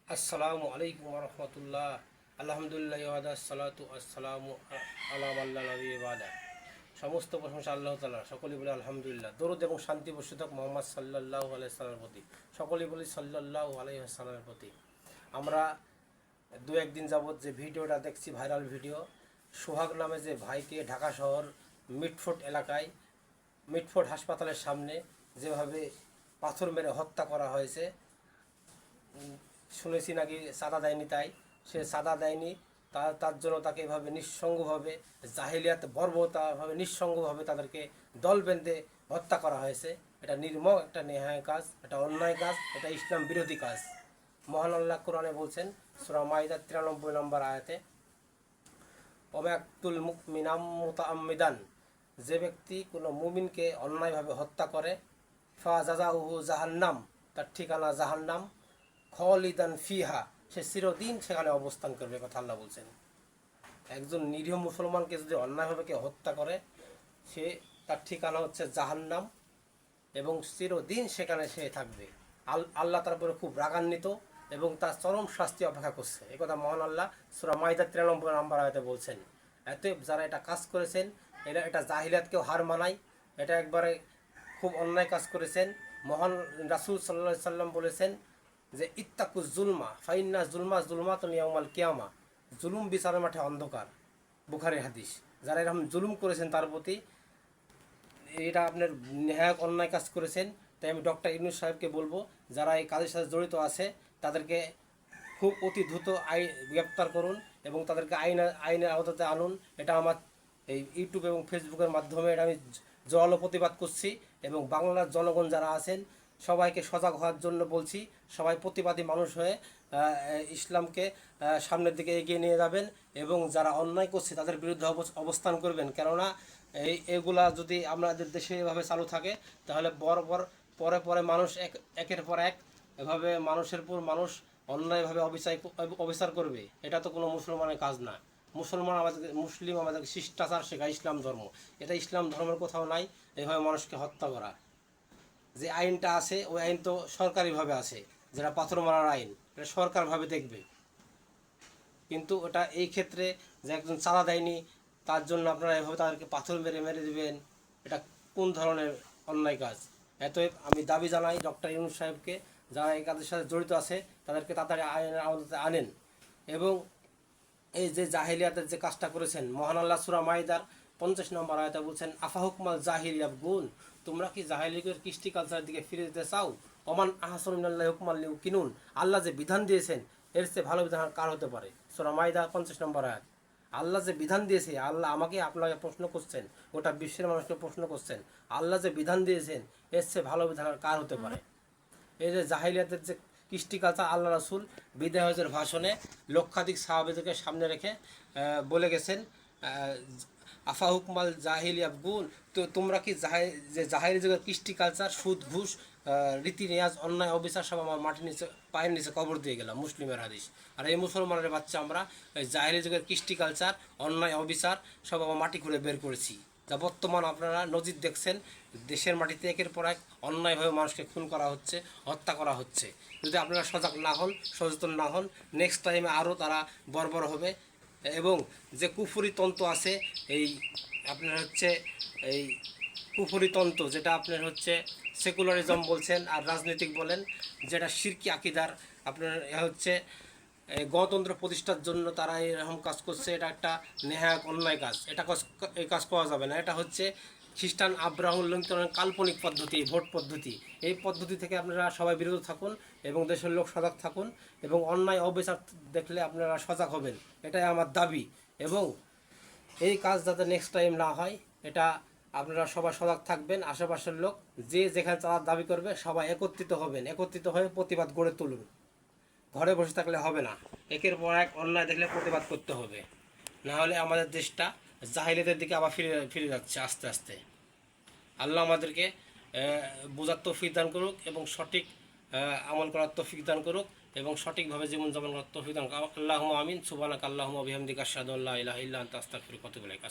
আসসালামু আলাইকুম রহমতুল্লাহ। আলহামদুলিল্লাহ ওয়াদা সালাতু আসসালামু আলা আল্লাহ নবী ওয়াদা। সমস্ত প্রশংসা আল্লাহ তাআলা, সকলেই বলে আলহামদুলিল্লাহ। দরুদ এবং শান্তি বর্ষিত হোক মোহাম্মদ সাল্লাল্লাহু আলাইহি সাল্লামের প্রতি, সকলেই বলি সাল্লাল্লাহু আলাইহি সাল্লামের প্রতি। আমরা দু একদিন যাবৎ যে ভিডিওটা দেখছি, ভাইরাল ভিডিও, সোহাগ নামে যে ভাইকে ঢাকা শহর মিটফোর্ড এলাকায়, মিটফোর্ড হাসপাতালের সামনে যেভাবে পাথর মেরে হত্যা করা হয়েছে, শুনেছি নাকি চাঁদা দেয়নি, তাই সে চাঁদা দেয়নি, তার জন্য তাকে এভাবে নিঃসঙ্গভাবে, জাহিলিয়াত বর্বরতাভাবে নিঃসঙ্গভাবে তাদেরকে দল বেঁধে হত্যা করা হয়েছে। এটা নির্মম একটা নেহায় কাজ, এটা অন্যায় কাজ, এটা ইসলাম বিরোধী কাজ। মহান আল্লাহ কোরআনে বলছেন সূরা মাইদা 93 নম্বর আয়াতে, ওমায়াকতুল মুমিনাম মুতাআম্মিদান, যে ব্যক্তি কোনো মুমিনকে অন্যায়ভাবে হত্যা করে, ফা জাযাউহু জাহান্নাম, তার ঠিকানা জাহান্নাম, খলিদান ফিহা, সে চিরদিন সেখানে অবস্থান করবে, কথা আল্লাহ বলছেন। একজন নিরীহ মুসলমানকে যদি অন্যায়ভাবে কেউ হত্যা করে, সে তার ঠিকানা হচ্ছে জাহান্নাম এবং চিরদিন সেখানে সে থাকবে। আল্লাহ তার উপরে খুব রাগান্বিত এবং তার চরম শাস্তি অপেক্ষা করছে, একথা মহান আল্লাহ সূরা মাইদা 93 নম্বর আয়াতে বলছেন। এতএব যারা এটা কাজ করেছেন, এটা জাহিলিয়াতকেও হার মানায়, এটা একবারে খুব অন্যায় কাজ করেছেন। মহান রাসূল সাল্লাল্লাহু আলাইহি সাল্লাম বলেছেন যে ইত্তাকু জুলমা ফাইন্না জুলমা জুলমাতুন ইয়াউমাল কিয়ামা, জুলুম বিচারের মাঠে অন্ধকার, বুখারী হাদিস। যারা এরকম জুলুম করেছেন তার প্রতি, এটা আপনার নেহায়ত অন্যায় কাজ করেছেন। তাই আমি ডক্টর ইউনূস সাহেবকে বলবো, যারা এই কাজের সাথে জড়িত আছে তাদেরকে খুব অতি দ্রুত গ্রেপ্তার করুন এবং তাদেরকে আইনের আওতাতে আনুন। এটা আমার এই ইউটিউব এবং ফেসবুকের মাধ্যমে এটা আমি জোরালো প্রতিবাদ করছি এবং বাংলার জনগণ যারা আছেন সবাইকে সজাগ হওয়ার জন্য বলছি। সবাই প্রতিবাদী মানুষ হয়ে ইসলামকে সামনের দিকে এগিয়ে নিয়ে যাবেন এবং যারা অন্যায় করছে তাদের বিরুদ্ধে অবস্থান করবেন। কেননা এগুলা যদি আমাদের দেশে এভাবে চালু থাকে, তাহলে পরে পরে মানুষ একের পর এক এভাবে মানুষের পর মানুষ অন্যায়ভাবে অবিচার করবে। এটা তো কোনো মুসলমানের কাজ না। মুসলিম আমাদেরকে শিষ্টাচার শেখায় ইসলাম ধর্ম, এটা ইসলাম ধর্মের কোথাও নাই এভাবে মানুষকে হত্যা করা। যে আইনটা আছে ওই আইন তো সরকারিভাবে আছে, যেটা পাথর মারার আইন, এটা সরকারভাবে দেখবে। কিন্তু ওটা এই ক্ষেত্রে যে একজন চাঁদা দেয়নি তার জন্য আপনারা এভাবে তাদেরকে পাথর মেরে মেরে দেবেন, এটা কোন ধরনের অন্যায় কাজ? এতএব আমি দাবি জানাই ডক্টর ইউনূস সাহেবকে, যারা এই কাজের সাথে জড়িত আছে তাদেরকে তাড়াতাড়ি আইনের আওতাতে আনেন। এবং এই যে জাহিলিয়াতের যে কাজটা করেছেন, মহান আল্লাহ সূরা মাইদার 50 নম্বর আয়াতে বলছেন, আফাহুকমাল জাহিলিয়া গুণ, তোমরা কি জাহিলিয়াতের কৃষ্টি কালচারের দিকে ফিরে যেতে চাও? ওমান আহসানু মিনাল্লাহি হুকমান লিউকিনুন, আল্লাহ যে বিধান দিয়েছেন এর চেয়ে ভালো বিধান কার হতে পারে? সূরা মাইদা 50 নম্বর আয়াত। আল্লাহ যে বিধান দিয়েছে, আল্লাহ আমাকে আপনাকে প্রশ্ন করছেন, গোটা বিশ্বের মানুষকে প্রশ্ন করছেন, আল্লাহ যে বিধান দিয়েছেন এর চেয়ে ভালো বিধান কার হতে পারে? এই যে জাহিলিয়াতের যে কৃষ্টি কালচার, আল্লাহ রাসূল বিদায় হজের ভাষণে লক্ষাধিক সাহাবেদেরকে সামনে রেখে বলে গেছেন, আফা হুকমাল জাহিল ইয়াবগুন, তো তোমরা কি জাহিলি যুগের কৃষ্টি কালচার, সুদ ঘুষ রীতি রেওয়াজ অন্যায় অবিচার সব আমার মাটির নিচে পায়ের নিচে কবর দিয়ে গেলাম, মুসলিমের হাদিস। আর এই মুসলমানের বাচ্চা আমরা জাহিলি যুগের কৃষ্টি কালচার অন্যায় অবিচার সব আমার মাটি খুঁড়ে বের করেছি। যা বর্তমান আপনারা নজির দেখছেন, দেশের মাটিতে একের পর এক অন্যায়ভাবে মানুষকে খুন করা হচ্ছে, হত্যা করা হচ্ছে। যদি আপনারা সজাগ না হন, সচেতন না হন, নেক্সট টাইমে আরও তারা বর্বর হবে। এবং যে কুফরি তন্ত্র আছে, এই আপনার হচ্ছে এই কুফরি তন্ত্র, যেটা আপনার হচ্ছে সেকুলারিজম বলছেন আর রাজনৈতিক বলেন, যেটা শিরকি আকিদার, আপনার হচ্ছে গণতন্ত্র প্রতিষ্ঠার জন্য তারা এরকম কাজ করছে, এটা একটা নেহায়ত অন্যায় কাজ। এই কাজ করা যাবে না। এটা হচ্ছে খ্রিস্টান আব্রাহাম লিঙ্কনের কাল্পনিক পদ্ধতি, ভোট পদ্ধতি। এই পদ্ধতি থেকে আপনারা সবাই বিরত থাকুন এবং দেশের লোক সজাগ থাকুন এবং অন্যায় অবিচার দেখলে আপনারা সজাগ হবেন, এটাই আমার দাবি। এবং এই কাজ যাতে নেক্সট টাইম না হয়, এটা আপনারা সবাই সজাগ থাকবেন। আশেপাশের লোক যে যেখানে চাঁদার দাবি করবে সবাই একত্রিত হবেন, একত্রিত হয়ে প্রতিবাদ গড়ে তুলুন। ঘরে বসে থাকলে হবে না, একের পর এক অন্যায় দেখলে প্রতিবাদ করতে হবে, না হলে আমাদের দেশটা জাহিলিয়াতের দিকে আবার ফিরে ফিরে যাচ্ছে আস্তে আস্তে। আল্লাহ আমাদেরকে বোঝার তৌফিক দান করুক এবং সঠিক আমল করার তৌফিক দান করুক এবং সঠিকভাবে জীবনযাপন করার তৌফিক দান করুক। আল্লাহুম্মা আমিন। সুবহানাকা আল্লাহুম্মা ওয়া বিহামদিকা আশহাদু আল্লা ইলাহা ইল্লা আনতা আস্তাগফিরুকা ওয়া আতুবু ইলাইক।